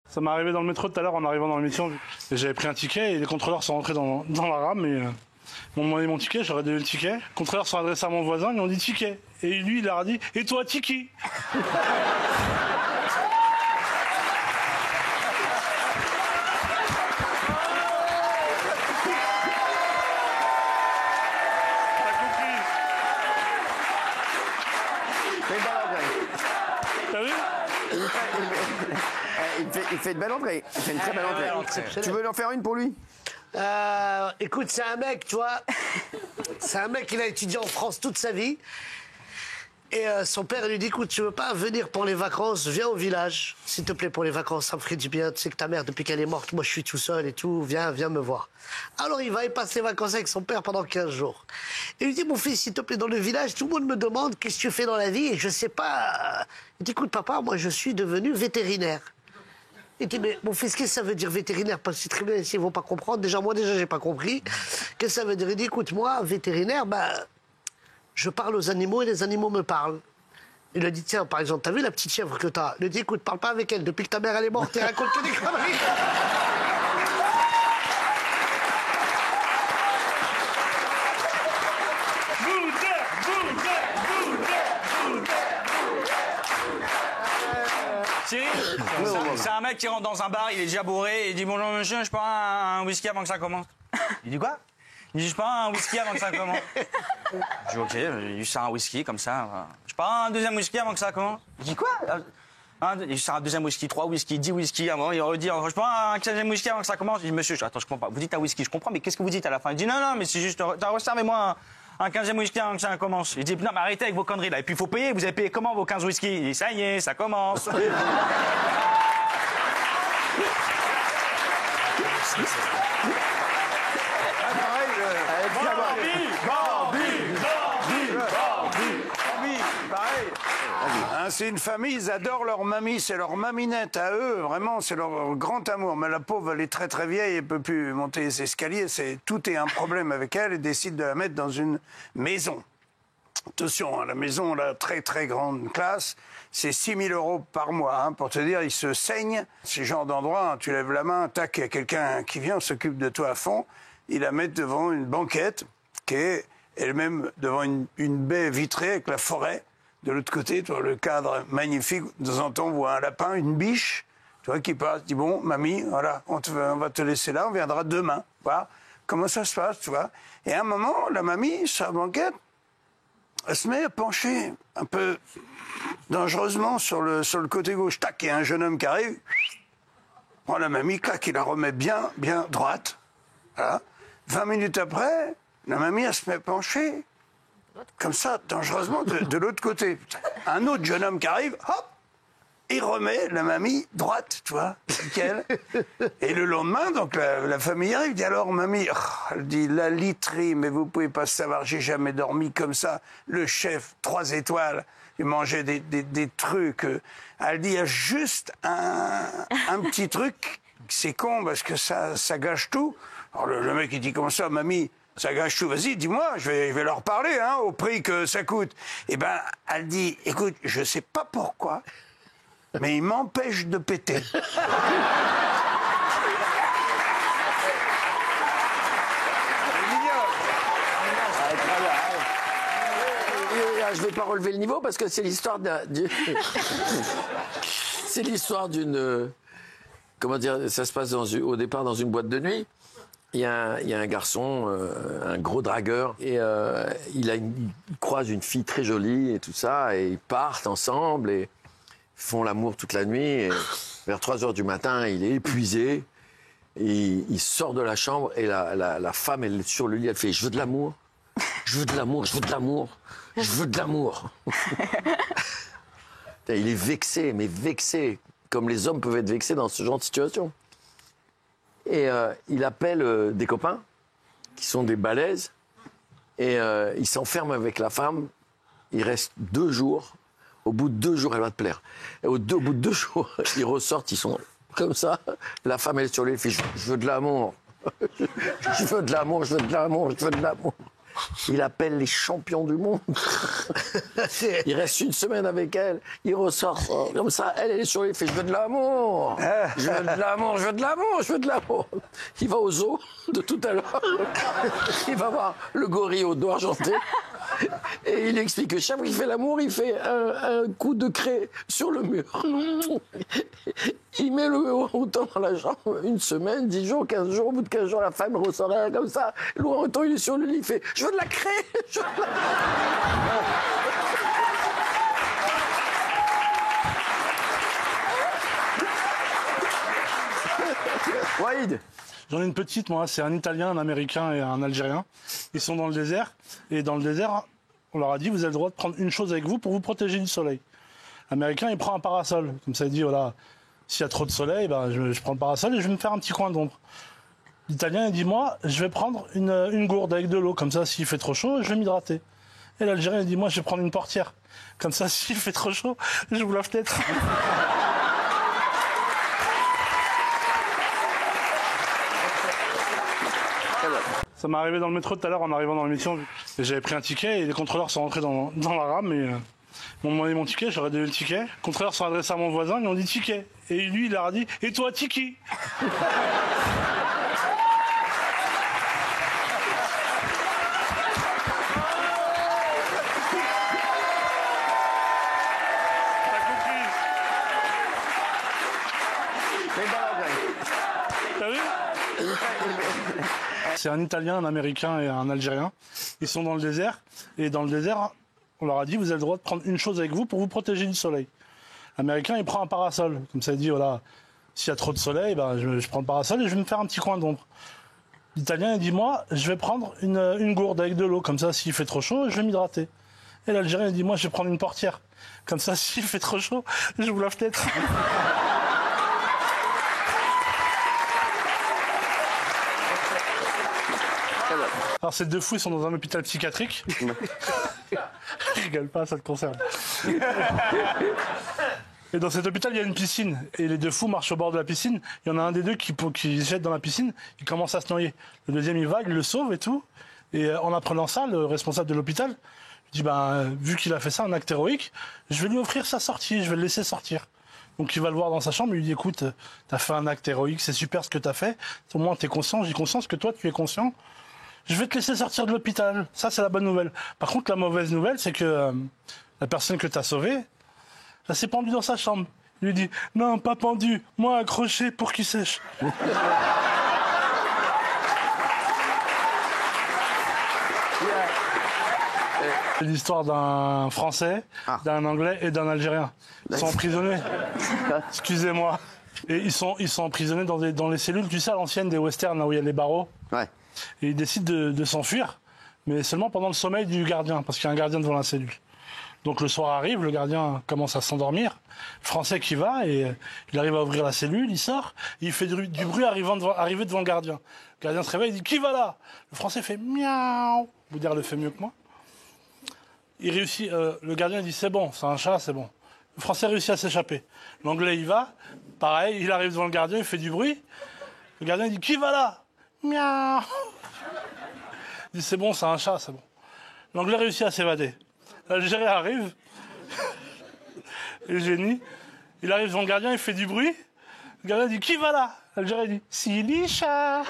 Ça m'est arrivé dans le métro tout à l'heure en arrivant dans l'émission. J'avais pris un ticket et les contrôleurs sont rentrés dans la rame et m'ont demandé mon ticket, j'aurais donné le ticket. Les contrôleurs sont adressés à mon voisin, ils lui ont dit ticket. Et lui, il leur a dit « Et toi, Tiki ?» T'as vu? Il fait une belle entrée. Il fait une très belle entrée. Tu veux en faire une pour lui? Écoute, c'est un mec, tu vois. C'est un mec, il a étudié en France toute sa vie. Et son père, il lui dit, écoute, tu veux pas venir pour les vacances? Viens au village, s'il te plaît, pour les vacances, ça me ferait du bien. Tu sais que ta mère, depuis qu'elle est morte, moi, je suis tout seul et tout. Viens me voir. Alors, il va y passer les vacances avec son père pendant 15 jours. Et il lui dit, mon fils, s'il te plaît, dans le village, tout le monde me demande qu'est-ce que tu fais dans la vie et je sais pas. Il dit, écoute, papa, moi, je suis devenu vétérinaire. Il dit, mais mon fils, qu'est-ce que ça veut dire vétérinaire? Parce que très bien, s'ils vont pas comprendre. Déjà, moi, j'ai pas compris. Qu'est-ce que ça veut dire? Il dit, écoute, moi, vétérinaire, je parle aux animaux et les animaux me parlent. Il a dit, tiens, par exemple, t'as vu la petite chèvre que t'as? Il a dit, écoute, parle pas avec elle. Depuis que ta mère, elle est morte, elle raconte que des conneries. C'est un mec qui rentre dans un bar, il est déjà bourré, et il dit bonjour monsieur, je prends un whisky avant que ça commence. Il dit quoi? Il dit je prends un whisky avant que ça commence. Je dis ok, il sert un whisky comme ça. Je prends un deuxième whisky avant que ça commence. Il dit quoi? Il sert un deuxième whisky, 3 whisky, 10 whisky avant, il redit je prends un 15e whisky avant que ça commence. Je dis monsieur, attends, je comprends pas. Vous dites un whisky, je comprends, mais qu'est-ce que vous dites à la fin? Il dit non, mais c'est juste, resservez-moi un 15e whisky avant que ça commence. Il dit non, mais arrêtez avec vos conneries là. Et puis il faut payer, vous avez payé comment vos 15 whisky? Il dit ça y est, ça commence. C'est une famille, ils adorent leur mamie, c'est leur maminette à eux, vraiment, c'est leur grand amour. Mais la pauvre, elle est très très vieille, elle peut plus monter les escaliers, tout est un problème avec elle, et décide de la mettre dans une maison. Attention, la maison, la très très grande classe, c'est 6 000 € par mois, hein, pour te dire, ils se saignent. Ce genre d'endroit, hein, tu lèves la main, tac, il y a quelqu'un qui vient, s'occupe de toi à fond, ils la mettent devant une banquette qui est elle-même devant une baie vitrée avec la forêt. De l'autre côté, tu vois, le cadre magnifique, de temps en temps, on voit un lapin, une biche, tu vois, qui passe, dit bon, mamie, voilà, on va te laisser là, on viendra demain. Voilà. Comment ça se passe, tu vois? Et à un moment, la mamie, sur la banquette, elle se met à pencher un peu dangereusement sur le côté gauche. Tac, il y a un jeune homme qui arrive, prend la mamie, clac, il la remet bien droite. Voilà. 20 minutes après, la mamie, elle se met à pencher. Comme ça, dangereusement, de l'autre côté. Un autre jeune homme qui arrive, hop, il remet la mamie droite, tu vois, nickel. Et le lendemain, donc, la famille arrive, dit alors, mamie, elle dit, la literie, mais vous pouvez pas savoir, j'ai jamais dormi comme ça. Le chef, 3 étoiles, il mangeait des trucs. Elle dit, il y a juste un petit truc, c'est con, parce que ça gâche tout. Alors le mec, il dit, comment ça, mamie? Ça gâche tout, vas-y, dis-moi, je vais leur parler, hein, au prix que ça coûte. Eh ben, elle dit, écoute, je sais pas pourquoi, mais il m'empêche de péter. Je vais pas relever le niveau parce que c'est l'histoire c'est l'histoire d'une... Comment dire, ça se passe au départ dans une boîte de nuit. Il y a un garçon, un gros dragueur, et il croise une fille très jolie et tout ça, et ils partent ensemble et font l'amour toute la nuit. Et vers 3 heures du matin, il est épuisé, et il sort de la chambre et la femme, elle est sur le lit, elle fait « Je veux de l'amour, je veux de l'amour, je veux de l'amour, je veux de l'amour ». Il est vexé, mais vexé, comme les hommes peuvent être vexés dans ce genre de situation. Et il appelle des copains, qui sont des balèzes, et il s'enferme avec la femme. Il reste 2 jours. Au bout de 2 jours, elle va te plaire. Et au bout de 2 jours, ils ressortent, ils sont comme ça. La femme, elle est sur lui, elle fait « Je veux de l'amour. Je veux de l'amour, je veux de l'amour, je veux de l'amour. » Il appelle les champions du monde. Il reste une semaine avec elle. Il ressort comme ça. Elle est sur lui. Il fait « Je veux de l'amour. Je veux de l'amour. Je veux de l'amour. Je veux de l'amour. » Il va au zoo de tout à l'heure. Il va voir le gorille au dos argenté. Et il explique que chaque fois qu'il fait l'amour, il fait un coup de craie sur le mur. Il met le orang-outan dans la jambe, une semaine, 10 jours, 15 jours. Au bout de 15 jours, la femme ressort comme ça. L'orang-outan, il est sur le lit, il fait « Je veux de la craie. Je veux de la... » Waïd. J'en ai une petite, moi, c'est un Italien, un Américain et un Algérien. Ils sont dans le désert, et dans le désert, on leur a dit, vous avez le droit de prendre une chose avec vous pour vous protéger du soleil. L'Américain, il prend un parasol. Comme ça, il dit, voilà, s'il y a trop de soleil, ben, je prends le parasol et je vais me faire un petit coin d'ombre. L'Italien, il dit, moi, je vais prendre une gourde avec de l'eau. Comme ça, s'il fait trop chaud, je vais m'hydrater. Et l'Algérien, il dit, moi, je vais prendre une portière. Comme ça, s'il fait trop chaud, j'ouvre la fenêtre. Ça m'est arrivé dans le métro tout à l'heure en arrivant dans l'émission. J'avais pris un ticket et les contrôleurs sont rentrés dans la rame et m'ont demandé mon ticket, j'aurais donné le ticket. Les contrôleurs sont adressés à mon voisin, ils ont dit ticket. Et lui, il leur a dit « Et toi, Tiki ?» T'as vu ? C'est un Italien, un Américain et un Algérien. Ils sont dans le désert. Et dans le désert, on leur a dit, vous avez le droit de prendre une chose avec vous pour vous protéger du soleil. L'Américain, il prend un parasol. Comme ça, il dit, voilà, s'il y a trop de soleil, ben, je prends le parasol et je vais me faire un petit coin d'ombre. L'Italien, il dit, moi, je vais prendre une gourde avec de l'eau. Comme ça, s'il fait trop chaud, je vais m'hydrater. Et l'Algérien, il dit, moi, je vais prendre une portière. Comme ça, s'il fait trop chaud, j'ouvre la fenêtre. Alors ces deux fous, ils sont dans un hôpital psychiatrique. Rigole pas, ça te concerne. Et dans cet hôpital, il y a une piscine. Et les deux fous marchent au bord de la piscine. Il y en a un des deux qui se jette dans la piscine. Il commence à se noyer. Le deuxième, il va, il le sauve et tout. Et en apprenant ça, le responsable de l'hôpital dit, ben, vu qu'il a fait ça, un acte héroïque, je vais lui offrir sa sortie, je vais le laisser sortir. Donc il va le voir dans sa chambre, il lui dit, écoute, t'as fait un acte héroïque, c'est super ce que t'as fait. Au moins, t'es conscient, j'ai conscience que toi, tu es conscient. Je vais te laisser sortir de l'hôpital. Ça, c'est la bonne nouvelle. Par contre, la mauvaise nouvelle, c'est que la personne que tu as sauvée, elle s'est pendue dans sa chambre. Il lui dit, non, pas pendue, moi accroché pour qu'il sèche. C'est l'histoire d'un Français, d'un Anglais et d'un Algérien. Ils sont emprisonnés. Excusez-moi. Et ils sont emprisonnés dans les cellules, tu sais, à l'ancienne des westerns, là où il y a les barreaux. Ouais. Et ils décident de s'enfuir, mais seulement pendant le sommeil du gardien, parce qu'il y a un gardien devant la cellule. Donc le soir arrive, le gardien commence à s'endormir. Le Français qui va, et il arrive à ouvrir la cellule, il sort, il fait du bruit arrivé devant le gardien. Le gardien se réveille, il dit « Qui va là ?» Le Français fait « Miaou !» Vous dire le fait mieux que moi. Il réussit, le gardien dit « C'est bon, c'est un chat, c'est bon. » Le Français réussit à s'échapper. L'Anglais y va, pareil, il arrive devant le gardien, il fait du bruit. Le gardien dit « Qui va là ?» Miaou. Il dit c'est bon, c'est un chat, c'est bon. L'Anglais réussit à s'évader. L'Algérien arrive. Le génie. Il arrive devant le gardien, il fait du bruit. Le gardien dit qui va là? L'Algérien dit Silisha.